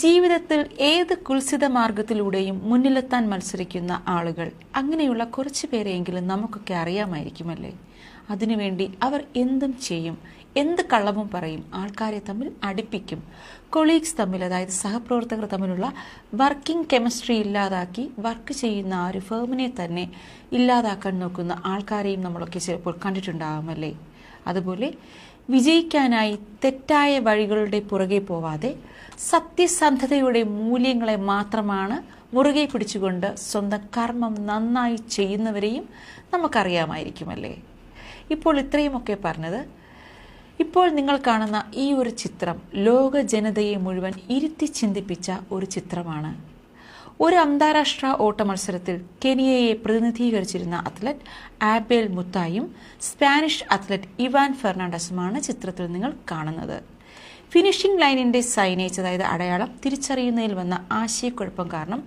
ജീവിതത്തിൽ ഏത് കുൽസിത മാർഗത്തിലൂടെയും മുന്നിലെത്താൻ മത്സരിക്കുന്ന ആളുകൾ, അങ്ങനെയുള്ള കുറച്ചു പേരെയെങ്കിലും നമുക്കൊക്കെ അറിയാമായിരിക്കുമല്ലേ? അതിനുവേണ്ടി അവർ എന്തും ചെയ്യും, എന്ത് കള്ളവും പറയും, ആൾക്കാരെ തമ്മിൽ അടുപ്പിക്കും. കൊളീഗ്സ് തമ്മിൽ, അതായത് സഹപ്രവർത്തകർ തമ്മിലുള്ള വർക്കിംഗ് കെമിസ്ട്രി ഇല്ലാതാക്കി വർക്ക് ചെയ്യുന്ന ആ ഒരു ഫേമിനെ തന്നെ ഇല്ലാതാക്കാൻ നോക്കുന്ന ആൾക്കാരെയും നമ്മളൊക്കെ ചിലപ്പോൾ കണ്ടിട്ടുണ്ടാകുമല്ലേ? അതുപോലെ വിജയിക്കാനായി തെറ്റായ വഴികളുടെ പുറകെ പോവാതെ സത്യസന്ധതയുടെ മൂല്യങ്ങളെ മാത്രമാണ് മുറുകെ പിടിച്ചുകൊണ്ട് സ്വന്തം കർമ്മം നന്നായി ചെയ്യുന്നവരെയും നമുക്കറിയാമായിരിക്കുമല്ലേ? ഇപ്പോൾ ഇത്രയുമൊക്കെ പറഞ്ഞത്, ഇപ്പോൾ നിങ്ങൾ കാണുന്ന ഈ ഒരു ചിത്രം ലോക ജനതയെ മുഴുവൻ ഇരുത്തി ചിന്തിപ്പിച്ച ഒരു ചിത്രമാണ്. ഒരു അന്താരാഷ്ട്ര ഓട്ട മത്സരത്തിൽ കെനിയയെ പ്രതിനിധീകരിച്ചിരുന്ന അത്ലറ്റ് ആബേൽ മുത്തായും സ്പാനിഷ് അത്ലറ്റ് ഇവാൻ ഫെർണാണ്ടസുമാണ് ചിത്രത്തിൽ നിങ്ങൾ കാണുന്നത്. ഫിനിഷിംഗ് ലൈനിന്റെ സൈനേജ്, അതായത് അടയാളം, തിരിച്ചറിയുന്നതിൽ വന്ന ആശയക്കുഴപ്പം കാരണം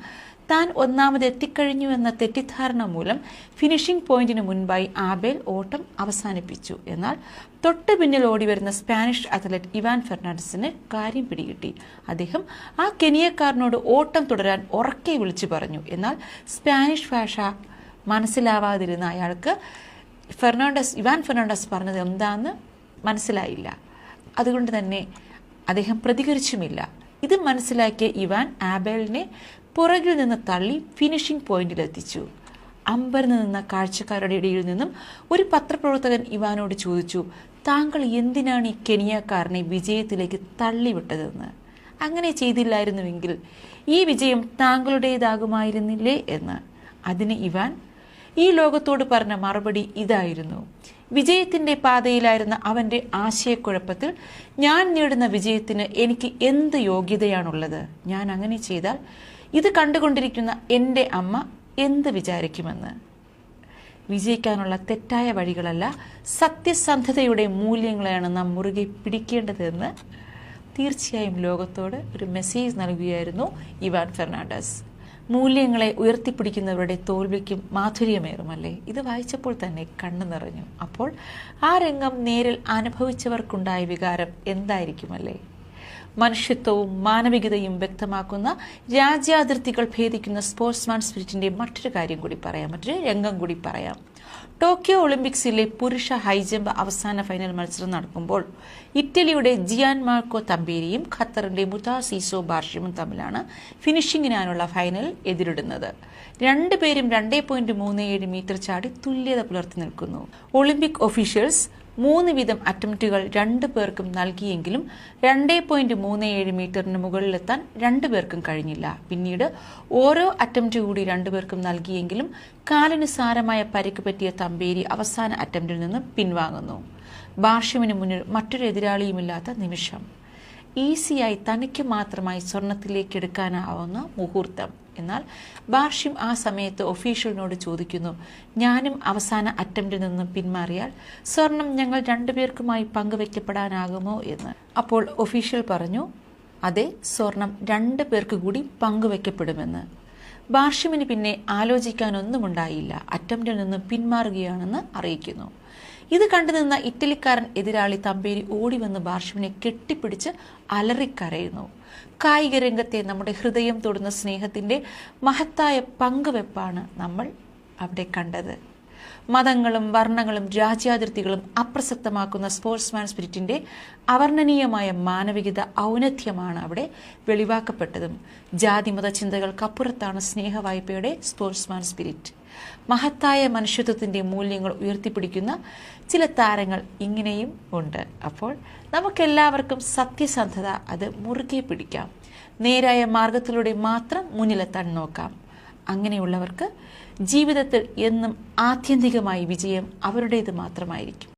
താൻ ഒന്നാമത് എത്തിക്കഴിഞ്ഞു എന്ന തെറ്റിദ്ധാരണ മൂലം ഫിനിഷിംഗ് പോയിന്റിന് മുൻപായി ആബേൽ ഓട്ടം അവസാനിപ്പിച്ചു. എന്നാൽ തൊട്ട് പിന്നിൽ ഓടിവരുന്ന സ്പാനിഷ് അത്ലറ്റ് ഇവാൻ ഫെർണാണ്ടസിന് കാര്യം പിടികിട്ടി. അദ്ദേഹം ആ കെനിയക്കാരനോട് ഓട്ടം തുടരാൻ ഉറക്കെ വിളിച്ചു പറഞ്ഞു. എന്നാൽ സ്പാനിഷ് ഭാഷ മനസ്സിലാവാതിരുന്ന അയാൾക്ക് ഇവാൻ ഫെർണാണ്ടസ് പറഞ്ഞത് എന്താണെന്ന് മനസ്സിലായില്ല. അതുകൊണ്ട് തന്നെ അദ്ദേഹം പ്രതികരിച്ചുമില്ല. ഇത് മനസ്സിലാക്കിയ ഇവാൻ ആബേലിനെ പുറകിൽ നിന്ന് തള്ളി ഫിനിഷിംഗ് പോയിന്റിലെത്തിച്ചു. അമ്പരന്ന് നിന്ന കാഴ്ചക്കാരുടെ ഇടയിൽ നിന്നും ഒരു പത്രപ്രവർത്തകൻ ഇവാനോട് ചോദിച്ചു, താങ്കൾ എന്തിനാണ് ഈ കെനിയക്കാരനെ വിജയത്തിലേക്ക് തള്ളിവിട്ടതെന്ന്? അങ്ങനെ ചെയ്തില്ലായിരുന്നുവെങ്കിൽ ഈ വിജയം താങ്കളുടേതാകുമായിരുന്നില്ലേ എന്ന്. അതിന് ഇവാൻ ഈ ലോകത്തോട് പറഞ്ഞ മറുപടി ഇതായിരുന്നു: വിജയത്തിന്റെ പാതയിലായിരുന്ന അവന്റെ ആശയക്കുഴപ്പത്തിൽ, ഞാൻ നേടുന്ന വിജയത്തിന് എനിക്ക് എന്ത് യോഗ്യതയാണുള്ളത്? ഞാൻ അങ്ങനെ ചെയ്താൽ ഇത് കണ്ടുകൊണ്ടിരിക്കുന്ന എൻ്റെ അമ്മ എന്ത് വിചാരിക്കുമെന്ന്. വിജയിക്കാനുള്ള തെറ്റായ വഴികളല്ല, സത്യസന്ധതയുടെ മൂല്യങ്ങളെയാണ് നാം മുറുകെ പിടിക്കേണ്ടതെന്ന് തീർച്ചയായും ലോകത്തോട് ഒരു മെസ്സേജ് നൽകുകയായിരുന്നു ഇവാൻ ഫെർണാണ്ടസ്. മൂല്യങ്ങളെ ഉയർത്തിപ്പിടിക്കുന്നവരുടെ തോൽവിക്കും മാധുര്യമേറുമല്ലേ? ഇത് വായിച്ചപ്പോൾ തന്നെ കണ്ണു നിറഞ്ഞു. അപ്പോൾ ആ രംഗം നേരിൽ അനുഭവിച്ചവർക്കുണ്ടായ വികാരം എന്തായിരിക്കുമല്ലേ? മനുഷ്യത്വവും മാനവികതയും വ്യക്തമാക്കുന്ന, രാജ്യാതിർത്തികൾ ഭേദിക്കുന്ന സ്പോർട്സ്മാൻ സ്പിരിറ്റിന്റെ മറ്റൊരു രംഗം കൂടി പറയാം. ടോക്കിയോ ഒളിമ്പിക്സിലെ പുരുഷ ഹൈജമ്പ് അവസാന ഫൈനൽ മത്സരം നടക്കുമ്പോൾ ഇറ്റലിയുടെ ജിയാൻ മാർക്കോ തമ്പേരിയും ഖത്തറിന്റെ മുതാസീസോ ബാർഷിമും തമ്മിലാണ് ഫിനിഷിങ്ങിനായുള്ള ഫൈനലിൽ എതിരിടുന്നത്. രണ്ടുപേരും 2.37 മീറ്റർ ചാടി തുല്യത പുലർത്തി നിൽക്കുന്നു. ഒളിമ്പിക് ഒഫീഷ്യൽസ് 3 വീതം അറ്റംപ്റ്റുകൾ 2 പേർക്കും നൽകിയെങ്കിലും 2.37 മീറ്ററിന് മുകളിലെത്താൻ 2 പേർക്കും കഴിഞ്ഞില്ല. പിന്നീട് ഓരോ അറ്റംപ്റ്റ് കൂടി 2 പേർക്കും നൽകിയെങ്കിലും കാലിന് സാരമായ പരിക്ക് പറ്റിയ തമ്പേരി അവസാന അറ്റംപ്റ്റിൽ നിന്ന് പിൻവാങ്ങുന്നു. ബാർഷിമിന് മുന്നിൽ മറ്റൊരു എതിരാളിയുമില്ലാത്ത നിമിഷം. ഈസിയായി തനിക്ക് മാത്രമായി സ്വർണത്തിലേക്ക് എടുക്കാനാവുന്ന മുഹൂർത്തം. എന്നാൽ ബാർഷിം ആ സമയത്ത് ഒഫീഷ്യലിനോട് ചോദിക്കുന്നു, ഞാനും അവസാന അറ്റംപ്റ്റിൽ നിന്നും പിന്മാറിയാൽ സ്വർണം ഞങ്ങൾ 2 പേർക്കുമായി പങ്കുവെക്കപ്പെടാനാകുമോ എന്ന്. അപ്പോൾ ഒഫീഷ്യൽ പറഞ്ഞു, അതെ, സ്വർണം 2 പേർക്ക് കൂടി പങ്കുവെക്കപ്പെടുമെന്ന്. ബാർഷിമിന് പിന്നെ ആലോചിക്കാനൊന്നുമുണ്ടായില്ല. അറ്റംപ്റ്റിൽ നിന്ന് പിന്മാറുകയാണെന്ന് അറിയിക്കുന്നു. ഇത് കണ്ടുനിന്ന ഇറ്റലിക്കാരൻ എതിരാളി തമ്പേരി ഓടിവന്ന് ബാർഷിമിനെ കെട്ടിപ്പിടിച്ച് അലറിക്കരയുന്നു. കായിക രംഗത്തെ നമ്മുടെ ഹൃദയം തൊടുന്ന സ്നേഹത്തിന്റെ മഹത്തായ പങ്കുവെപ്പാണ് നമ്മൾ അവിടെ കണ്ടത്. മതങ്ങളും വർണ്ണങ്ങളും രാജ്യാതിർത്തികളും അപ്രസക്തമാക്കുന്ന സ്പോർട്സ്മാൻ സ്പിരിറ്റിന്റെ അവർണ്ണനീയമായ മാനവികത ഔന്നത്യമാണ് അവിടെ വെളിവാക്കപ്പെട്ടതും. ജാതിമത ചിന്തകൾക്കപ്പുറത്താണ് സ്നേഹവായ്പയുടെ സ്പോർട്സ്മാൻ സ്പിരിറ്റ്. മഹത്തായ മനുഷ്യത്വത്തിന്റെ മൂല്യങ്ങൾ ഉയർത്തിപ്പിടിക്കുന്ന ചില താരങ്ങൾ ഇങ്ങനെയും ഉണ്ട്. അപ്പോൾ നമുക്കെല്ലാവർക്കും സത്യസന്ധത അത് മുറുകെ പിടിക്കാം. നേരായ മാർഗത്തിലൂടെ മാത്രം മുന്നിലെത്താൻ നോക്കാം. അങ്ങനെയുള്ളവർക്ക് ജീവിതത്തിൽ എന്നും ആത്യന്തികമായി വിജയം അവരുടേത് മാത്രമായിരിക്കും.